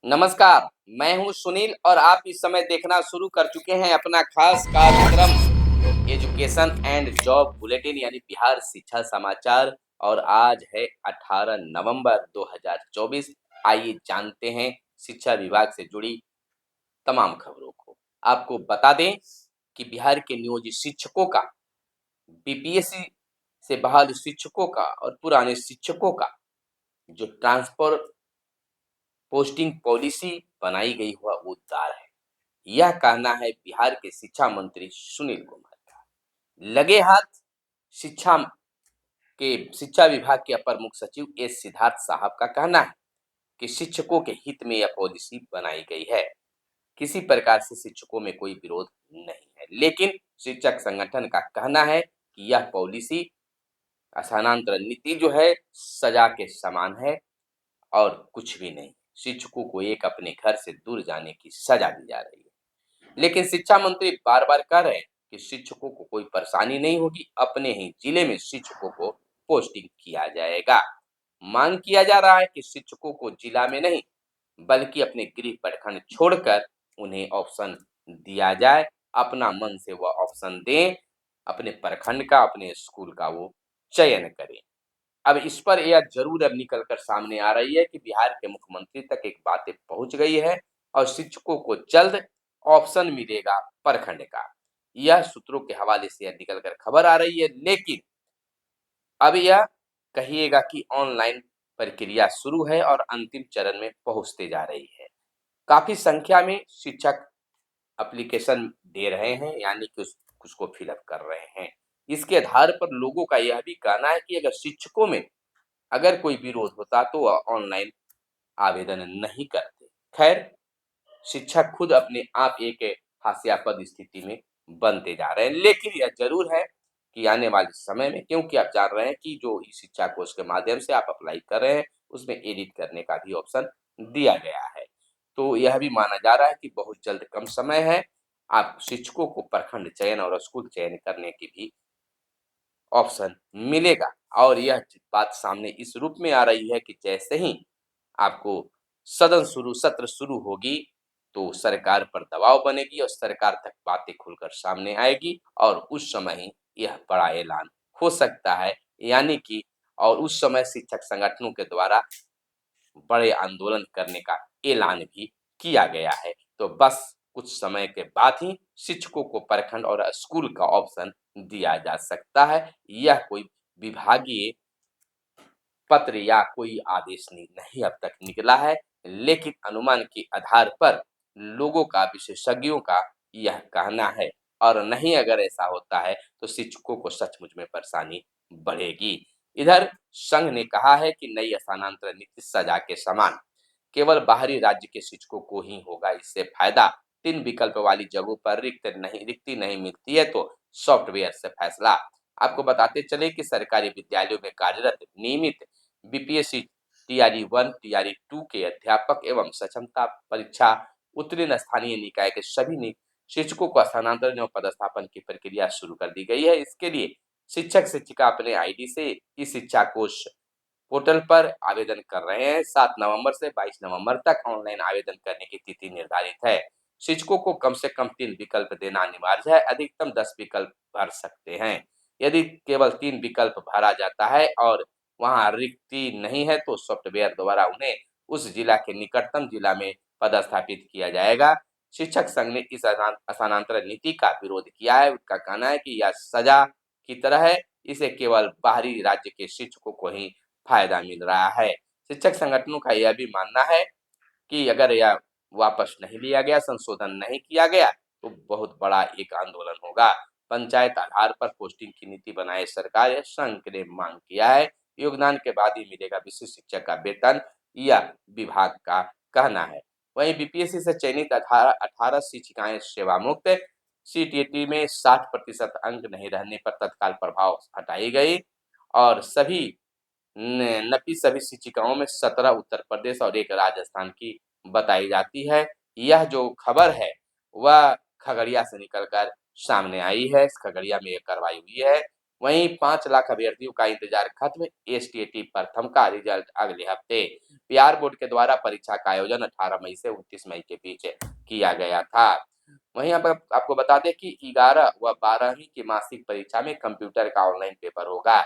नमस्कार, मैं हूँ सुनील और आप इस समय देखना शुरू कर चुके हैं अपना खास कार्यक्रम एजुकेशन एंड जॉब बुलेटिन यानी बिहार शिक्षा समाचार। और आज है 18 नवंबर 2024। आइए जानते हैं शिक्षा विभाग से जुड़ी तमाम खबरों को। आपको बता दें कि बिहार के नियोजित शिक्षकों का, बीपीएससी से बहाल शिक्षकों का और पुराने शिक्षकों का जो ट्रांसफर पोस्टिंग पॉलिसी बनाई गई हुआ वो दार है। यह कहना है बिहार के शिक्षा मंत्री सुनील कुमार का। लगे हाथ शिक्षा के शिक्षा विभाग के अपर मुख्य सचिव एस सिद्धार्थ साहब का कहना है कि शिक्षकों के हित में यह पॉलिसी बनाई गई है। किसी प्रकार से शिक्षकों में कोई विरोध नहीं है, लेकिन शिक्षक संगठन का कहना है कि यह पॉलिसी स्थानांतरण नीति जो है सजा के समान है और कुछ भी नहीं। शिक्षकों को एक अपने घर से दूर जाने की सजा दी जा रही है। लेकिन शिक्षा मंत्री बार बार कह रहे हैं कि शिक्षकों को कोई परेशानी नहीं होगी, अपने ही जिले में शिक्षकों को पोस्टिंग किया जाएगा। मांग किया जा रहा है कि शिक्षकों को जिला में नहीं बल्कि अपने गृह प्रखंड छोड़कर उन्हें ऑप्शन दिया जाए। अपना मन से वह ऑप्शन दें, अपने प्रखंड का, अपने स्कूल का वो चयन करें। अब इस पर यह जरूर अब निकल कर सामने आ रही है कि बिहार के मुख्यमंत्री तक एक बातें पहुंच गई है और शिक्षकों को जल्द ऑप्शन मिलेगा प्रखंड का। यह सूत्रों के हवाले से यह निकल कर खबर आ रही है, लेकिन अब यह कहिएगा कि ऑनलाइन प्रक्रिया शुरू है और अंतिम चरण में पहुंचते जा रही है। काफी संख्या में शिक्षक एप्लीकेशन दे रहे हैं, यानी कि उसको फिलअप कर रहे हैं। इसके आधार पर लोगों का यह भी कहना है कि अगर शिक्षकों में अगर कोई विरोध होता तो वह ऑनलाइन आवेदन नहीं करते। खैर, शिक्षक खुद अपने आप एक हास्यास्पद स्थिति में बनते जा रहे हैं, लेकिन यह जरूर है कि आने वाले समय में, क्योंकि आप जान रहे हैं कि जो ई शिक्षा कोष के माध्यम से आप अप्लाई कर रहे हैं उसमें एडिट करने का भी ऑप्शन दिया गया है। तो यह भी माना जा रहा है कि बहुत जल्द, कम समय है, आप शिक्षकों को प्रखंड चयन और स्कूल चयन करने की भी ऑप्शन मिलेगा। और यह बात सामने इस रूप में आ रही है कि जैसे ही आपको सत्र शुरू होगी तो सरकार पर दबाव बनेगी और सरकार तक बातें खुलकर सामने आएगी और उस समय ही यह बड़ा ऐलान हो सकता है। यानी कि और उस समय शिक्षक संगठनों के द्वारा बड़े आंदोलन करने का ऐलान भी किया गया है। तो बस कुछ समय के बाद ही शिक्षकों को प्रखंड और स्कूल का ऑप्शन दिया जा सकता है। यह कोई विभागीय पत्र या कोई आदेश नहीं अब तक निकला है, लेकिन अनुमान के आधार पर लोगों का, विशेषज्ञों का यह कहना है। और नहीं, अगर ऐसा होता है तो शिक्षकों को सचमुच में परेशानी बढ़ेगी। इधर संघ ने कहा है कि नई स्थानांतरण नीति सजा के समान, केवल बाहरी राज्य के शिक्षकों को ही होगा इससे फायदा। 3 विकल्प वाली जगहों पर रिक्ति नहीं मिलती है तो सॉफ्टवेयर से फैसला। आपको बताते चले कि सरकारी विद्यालयों में कार्यरत नियमित बीपीएससी टीआरई 1 टीआरई 2 के अध्यापक एवं सक्षमता परीक्षा उत्तीर्ण स्थानीय निकाय के सभी शिक्षकों को स्थानांतरण एवं पदस्थापन की प्रक्रिया शुरू कर दी गई है। इसके लिए शिक्षक शिक्षिका अपने आईडी से इस शिक्षा कोष पोर्टल पर आवेदन कर रहे हैं। 7 नवंबर से 22 नवंबर तक ऑनलाइन आवेदन करने की तिथि निर्धारित है। शिक्षकों को कम से कम 3 विकल्प देना अनिवार्य है, अधिकतम 10 विकल्प भर सकते हैं। यदि केवल 3 विकल्प भरा जाता है और वहां रिक्ति नहीं है तो सॉफ्टवेयर द्वारा उन्हें उस जिला के निकटतम जिला में पदस्थापित किया जाएगा। शिक्षक संघ ने इस स्थानांतरण नीति का विरोध किया है। उसका कहना है कि यह सजा की तरह है, इसे केवल बाहरी राज्य के शिक्षकों को ही फायदा मिल रहा है। शिक्षक संगठनों का यह भी मानना है कि अगर यह वापस नहीं लिया गया, संशोधन नहीं किया गया तो बहुत बड़ा एक आंदोलन होगा। पंचायत आधार पर पोस्टिंग की नीति बनाए सरकार, यह संघ ने मांग किया है। योगदान के बाद ही मिलेगा विशिष्ट शिक्षक का वेतन, यह विभाग का कहना है। वहीं बीपीएससी से चयनित 18 शिक्षिकाएं सेवा मुक्त। सीटीईटी में 60% अंक नहीं रहने पर तत्काल प्रभाव हटाई गई और सभी शिक्षिकाओं में 17 उत्तर प्रदेश और 1 राजस्थान की बताई जाती है। यह जो खबर है वह खगड़िया से निकलकर सामने आई है। खगड़िया में यह कार्रवाई हुई है। वहीं 5 लाख अभ्यर्थियों का इंतजार खत्म, एसटीईटी प्रथम का रिजल्ट अगले हफ्ते। बिहार बोर्ड के द्वारा परीक्षा का आयोजन 18 मई से 29 मई के बीच किया गया था। वहीं आपको बता दें कि 11 व 12वीं की मासिक परीक्षा में कंप्यूटर का ऑनलाइन पेपर होगा।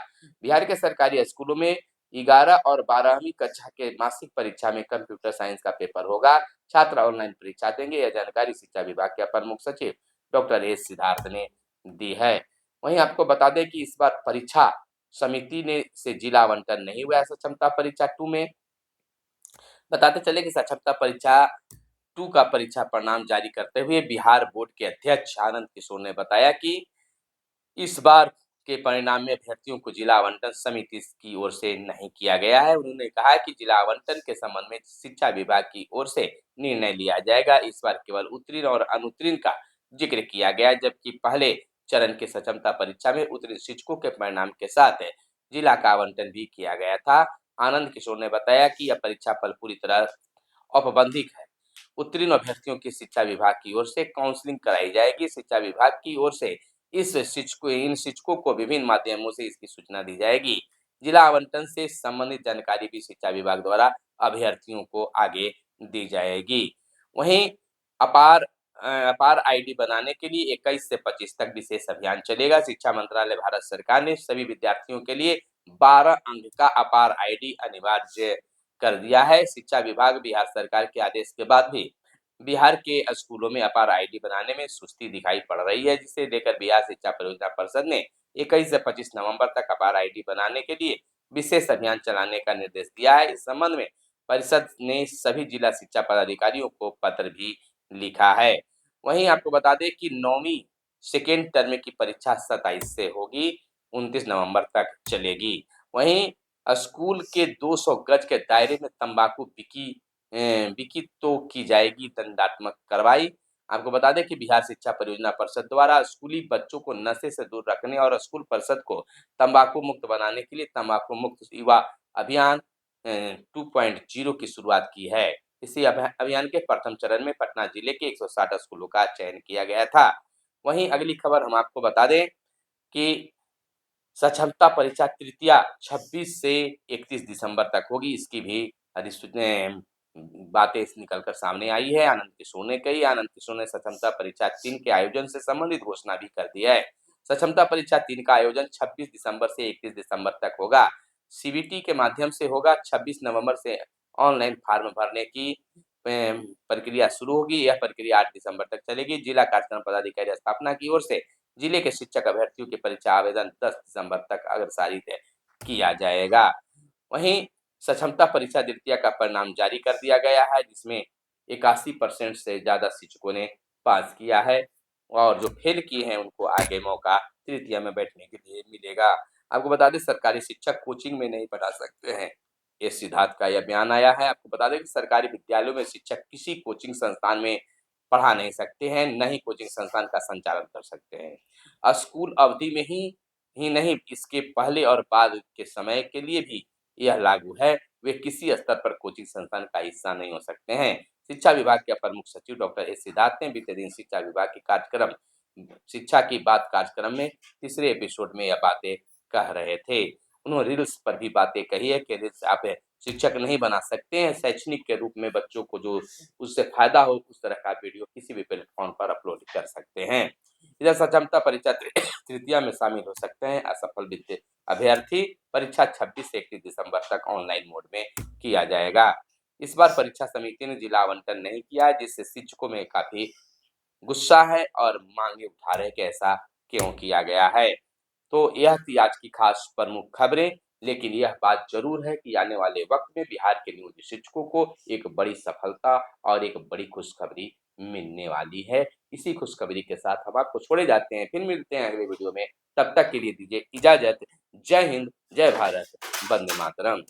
बिहार के सरकारी स्कूलों में 11 और 12वीं कक्षा के मासिक परीक्षा में कंप्यूटर साइंस का पेपर होगा। छात्र ऑनलाइन परीक्षा देंगे। यह जानकारी शिक्षा विभाग के अपर मुख्य सचिव डॉक्टर एस सिद्धार्थ ने दी है। वहीं आपको बता दें कि इस बार परीक्षा समिति ने से जिला आवंटन नहीं हुआ है सक्षमता परीक्षा 2 में। बताते चले कि सक्षमता परीक्षा 2 का परीक्षा परिणाम जारी करते हुए बिहार बोर्ड के अध्यक्ष आनंद किशोर ने बताया कि इस बार के परिणाम में अभ्यर्थियों को जिला आवंटन समिति की ओर से नहीं किया गया है। उन्होंने कहा कि जिला आवंटन के संबंध में शिक्षा विभाग की ओर से निर्णय लिया जाएगा। इस बार केवल उत्तीर्ण और अनुत्तीर्ण का जिक्र किया गया, जबकि पहले चरण की सक्षमता परीक्षा में उत्तीर्ण शिक्षकों के परिणाम के साथ जिला का आवंटन भी किया गया था। आनंद किशोर ने बताया कि यह परीक्षा फल पूरी तरह औपबंधिक है। उत्तीर्ण अभ्यर्थियों की शिक्षा विभाग की ओर से काउंसलिंग कराई जाएगी। शिक्षा विभाग की ओर से इन शिक्षकों को विभिन्न माध्यमों से इसकी सूचना दी जाएगी। जिला आवंटन से संबंधित जानकारी भी शिक्षा विभाग द्वारा अभ्यर्थियों को आगे दी जाएगी। वहीं अपार अपार आईडी बनाने के लिए 21 से 25 तक विशेष अभियान चलेगा। शिक्षा मंत्रालय भारत सरकार ने सभी विद्यार्थियों के लिए 12 अंक का अपार आईडी अनिवार्य कर दिया है। शिक्षा विभाग बिहार सरकार के आदेश के बाद भी बिहार के स्कूलों में अपार आईडी बनाने में सुस्ती दिखाई पड़ रही है, जिसे लेकर बिहार शिक्षा परियोजना परिषद ने 21 से 25 नवंबर तक अपार आईडी बनाने के लिए विशेष अभियान चलाने का निर्देश दिया है। इस संबंध में परिषद ने सभी जिला शिक्षा पदाधिकारियों को पत्र भी लिखा है। वहीं आपको बता दें कि 9वीं सेकेंड टर्म की परीक्षा 27 से होगी, 29 नवंबर तक चलेगी। वहीं स्कूल के 200 गज के दायरे में तंबाकू बिकी तो की जाएगी दंडात्मक कार्रवाई। आपको बता दें कि बिहार शिक्षा परियोजना परिषद द्वारा स्कूली बच्चों को नशे से दूर रखने और स्कूल परिषद को तंबाकू मुक्त बनाने के लिए तंबाकू मुक्त युवा अभियान 2.0 की शुरुआत की है। इसी अभियान के प्रथम चरण में पटना जिले के 160 स्कूलों का चयन किया गया था। वहीं अगली खबर हम आपको बता दें कि सक्षमता परीक्षा तृतीया 26 से 31 दिसंबर तक होगी। इसकी भी बातें निकलकर सामने आई है। आनंद किशोर ने कही। आनंद किशोर ने सक्षमता परीक्षा 3 के आयोजन से संबंधित घोषणा भी कर दी है। सक्षमता परीक्षा 3 का आयोजन 26 दिसंबर से 31 दिसंबर तक होगा। सीबीटी के माध्यम से होगा। 26 नवंबर से ऑनलाइन फॉर्म भरने की प्रक्रिया शुरू होगी। यह प्रक्रिया 8 दिसंबर तक चलेगी। जिला कार्यक्रम पदाधिकारी स्थापना की ओर से जिले के शिक्षक अभ्यर्थियों की परीक्षा आवेदन 10 दिसंबर तक अग्रसारित किया जाएगा। वहीं सक्षमता परीक्षा द्वितीय का परिणाम जारी कर दिया गया है, जिसमें 81% से ज्यादा शिक्षकों ने पास किया है और जो फेल किए हैं उनको आगे मौका तृतीय में बैठने के लिए मिलेगा। आपको बता दें सरकारी शिक्षक कोचिंग में नहीं पढ़ा सकते हैं, ये सिद्धार्थ का यह बयान आया है। आपको बता दें कि सरकारी विद्यालयों में शिक्षक किसी कोचिंग संस्थान में पढ़ा नहीं सकते हैं, न ही कोचिंग संस्थान का संचालन कर सकते हैं। स्कूल अवधि में ही नहीं, इसके पहले और बाद के समय के लिए भी यह लागू है। वे किसी स्तर पर कोचिंग संस्थान का हिस्सा नहीं हो सकते हैं। शिक्षा विभाग के अपर मुख्य सचिव डॉक्टर एस सिद्धार्थ ने बीते दिन शिक्षा विभाग के कार्यक्रम शिक्षा की बात कार्यक्रम में तीसरे एपिसोड में यह बातें कह रहे थे। उन्होंने रील्स पर भी बातें कही है कि रील्स आप शिक्षक नहीं बना सकते हैं। शैक्षणिक के रूप में बच्चों को जो उससे फायदा हो उस तरह का वीडियो किसी भी प्लेटफॉर्म पर अपलोड कर सकते हैं। इधर सक्षमता परीक्षा तृतीया में शामिल हो सकते हैं असफल अभ्यर्थी। परीक्षा 26 से 31 दिसंबर तक ऑनलाइन मोड में किया जाएगा। इस बार परीक्षा समिति ने जिला आवंटन नहीं किया, जिससे शिक्षकों में काफी गुस्सा है और मांगे उठा रहे कि ऐसा क्यों किया गया है। तो यह थी आज की खास प्रमुख खबरें, लेकिन यह बात जरूर है कि आने वाले वक्त में बिहार के नियोजित शिक्षकों को एक बड़ी सफलता और एक बड़ी खुशखबरी मिलने वाली है। इसी खुशखबरी के साथ हम आपको छोड़े जाते हैं, फिर मिलते हैं अगले वीडियो में। तब तक के लिए दीजिए इजाजत। जय हिंद, जय भारत, वंदे मातरम।